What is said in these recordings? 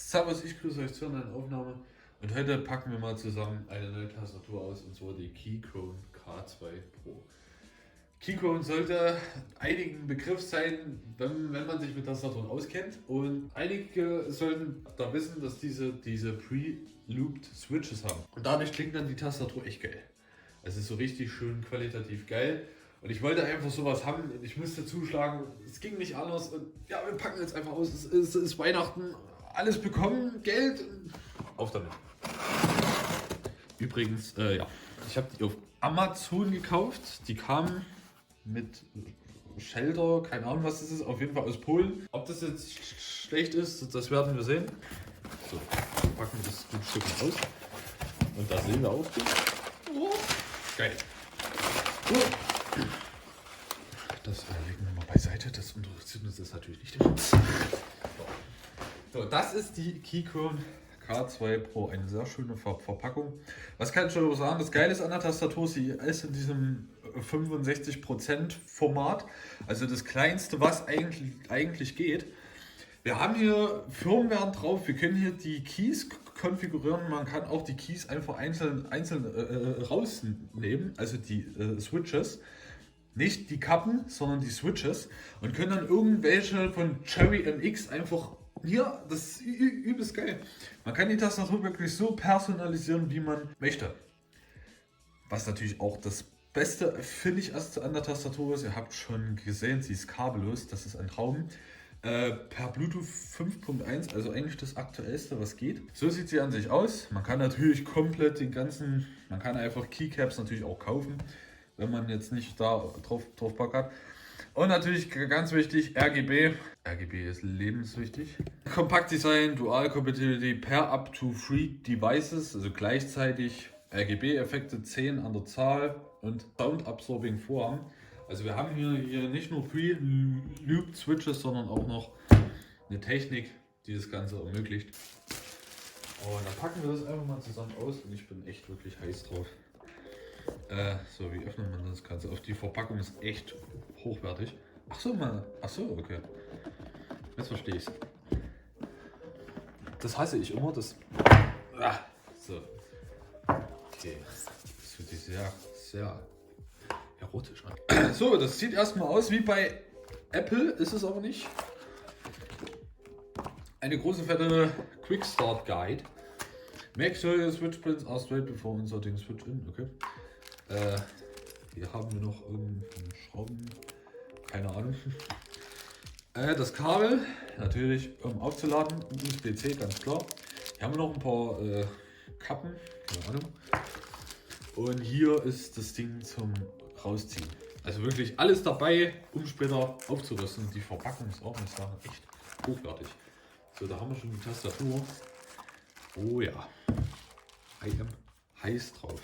Servus, ich grüße euch zu einer neuen Aufnahme und heute packen wir mal zusammen eine neue Tastatur aus und zwar die Keychron K2 Pro. Keychron sollte einigen Begriff sein, wenn man sich mit Tastaturen auskennt, und einige sollten da wissen, dass diese Pre-Looped Switches haben und dadurch klingt dann die Tastatur echt geil. Es ist so richtig schön qualitativ geil. Und ich wollte einfach sowas haben und ich musste zuschlagen. Es ging nicht anders. Und ja, wir packen jetzt einfach aus. Es ist Weihnachten. Alles bekommen, Geld. Auf damit. Übrigens, ja, ich habe die auf Amazon gekauft. Die kamen mit Shelter, keine Ahnung was das ist. Auf jeden Fall aus Polen. Ob das jetzt schlecht ist, das werden wir sehen. So, wir packen das Stück aus. Und da sehen wir auch. Oh, geil. Oh. Das legen wir mal beiseite, das interessiert uns das natürlich nicht. So, das ist die Keychron K2 Pro, eine sehr schöne Verpackung. Was kann ich schon sagen? Das Geile ist an der Tastatur, sie ist in diesem 65% Format, also das kleinste, was eigentlich geht. Wir haben hier Firmware drauf, wir können hier die Keys konfigurieren, man kann auch die Keys einfach einzeln rausnehmen, also die Switches. Nicht die Kappen, sondern die Switches, und können dann irgendwelche von Cherry MX einfach hier, das ist übelst geil. Man kann die Tastatur wirklich so personalisieren, wie man möchte. Was natürlich auch das Beste, finde ich, erst an der Tastatur ist, ihr habt schon gesehen, sie ist kabellos, das ist ein Traum. Per Bluetooth 5.1, also eigentlich das aktuellste, was geht. So sieht sie an sich aus. Man kann natürlich komplett man kann einfach Keycaps natürlich auch kaufen, wenn man jetzt nicht da drauf Bock hat. Und natürlich ganz wichtig, RGB. RGB ist lebenswichtig. Kompaktdesign, Dual Compatibility per up to 3 Devices, also gleichzeitig RGB-Effekte 10 an der Zahl und Sound Absorbing Vorhang. Also wir haben hier nicht nur Pre-Looped Switches, sondern auch noch eine Technik, die das Ganze ermöglicht. Und dann packen wir das einfach mal zusammen aus und ich bin echt wirklich heiß drauf. So, wie öffnet man das Ganze? Auf die Verpackung ist echt hochwertig. Ach so, okay. Jetzt verstehe ich's. Das hasse ich immer, das. So. Okay. Das fühlt sich sehr erotisch an. So, das sieht erstmal aus wie bei Apple, ist es aber nicht. Eine große fette Quick Start Guide. Make sure your switch pins are straight before inserting switch in. Okay. Hier haben wir noch irgendeinen Schrauben, keine Ahnung. Das Kabel, natürlich um aufzuladen, USB-C, ganz klar. Hier haben wir noch ein paar Kappen, keine Ahnung. Und hier ist das Ding zum Rausziehen. Also wirklich alles dabei, um später aufzurüsten. Die Verpackung ist auch, muss ich sagen, echt hochwertig. So, da haben wir schon die Tastatur. Oh ja, I am heiß drauf.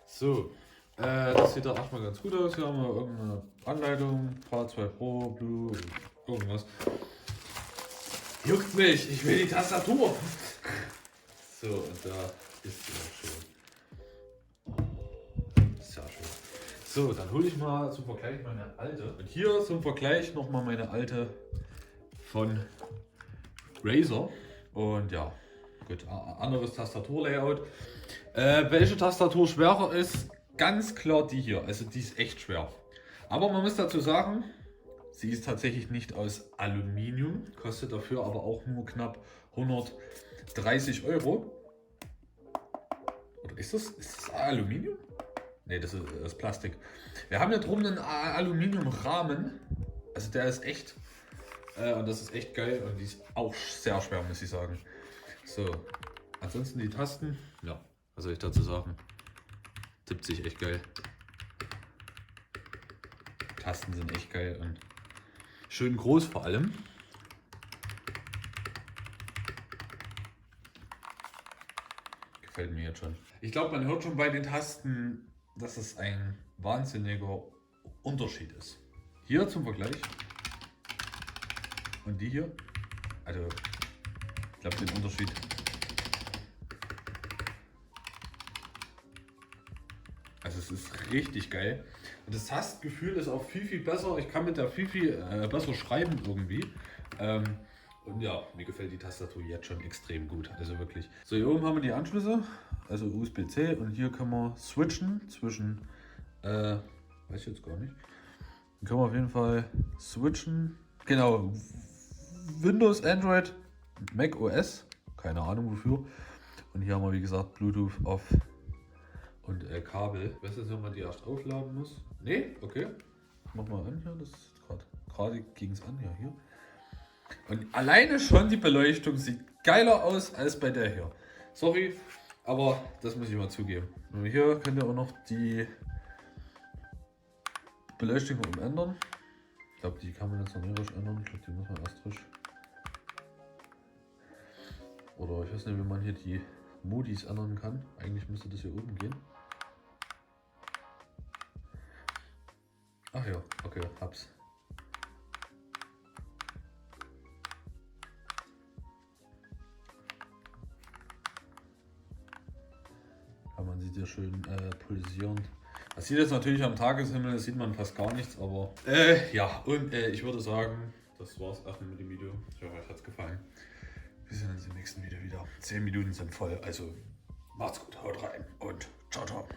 So. Das sieht da erstmal ganz gut aus. Hier haben wir irgendeine Anleitung, K2 Pro, Blue, irgendwas. Juckt mich, ich will die Tastatur. So, und da ist sie auch schon. Sehr schön. So, dann hole ich mal zum Vergleich meine alte. Und hier zum Vergleich nochmal meine alte von Razer. Und ja, gut, anderes Tastaturlayout. Welche Tastatur schwerer ist? Ganz klar die hier, also die ist echt schwer. Aber man muss dazu sagen, sie ist tatsächlich nicht aus Aluminium, kostet dafür aber auch nur knapp 130 Euro. Oder ist das Aluminium? Ne, das ist Plastik. Wir haben hier drum einen Aluminiumrahmen, also der ist echt, und das ist echt geil und die ist auch sehr schwer, muss ich sagen. So, ansonsten die Tasten, ja, was soll ich dazu sagen? Tippt sich echt geil. Tasten sind echt geil und schön groß vor allem. Gefällt mir jetzt schon. Ich glaube, man hört schon bei den Tasten, dass es ein wahnsinniger Unterschied ist. Hier zum Vergleich. Und die hier. Also, ich glaube, den Unterschied. Also es ist richtig geil. Und das Tastgefühl ist auch viel besser. Ich kann mit der viel besser schreiben irgendwie. Und ja, mir gefällt die Tastatur jetzt schon extrem gut. Also wirklich. So, hier oben haben wir die Anschlüsse, also USB-C. Und hier können wir switchen zwischen, weiß ich jetzt gar nicht. Dann können wir auf jeden Fall switchen. Genau, Windows, Android, Mac OS. Keine Ahnung wofür. Und hier haben wir, wie gesagt, Bluetooth off und Kabel. Ich weiß jetzt nicht, ob man die erst aufladen muss. Nee, okay. Mach mal an hier, das ist gerade ging es an, ja hier. Und alleine schon die Beleuchtung sieht geiler aus als bei der hier. Sorry, aber das muss ich mal zugeben. Und hier könnt ihr auch noch die Beleuchtung umändern. Ich glaube, die kann man jetzt noch nicht richtig ändern. Ich glaube, die muss man erst frisch. Oder ich weiß nicht, wie man hier die Modis ändern kann. Eigentlich müsste das hier oben gehen. Ach ja, okay, hab's. Ja, man sieht hier schön pulsieren. Das sieht jetzt natürlich am Tageshimmel, das sieht man fast gar nichts, aber ja, und ich würde sagen, das war's erstmal mit dem Video. Ich hoffe, euch hat's gefallen. Wir sehen uns im nächsten Video wieder. 10 Minuten sind voll, also macht's gut, haut rein und ciao, ciao.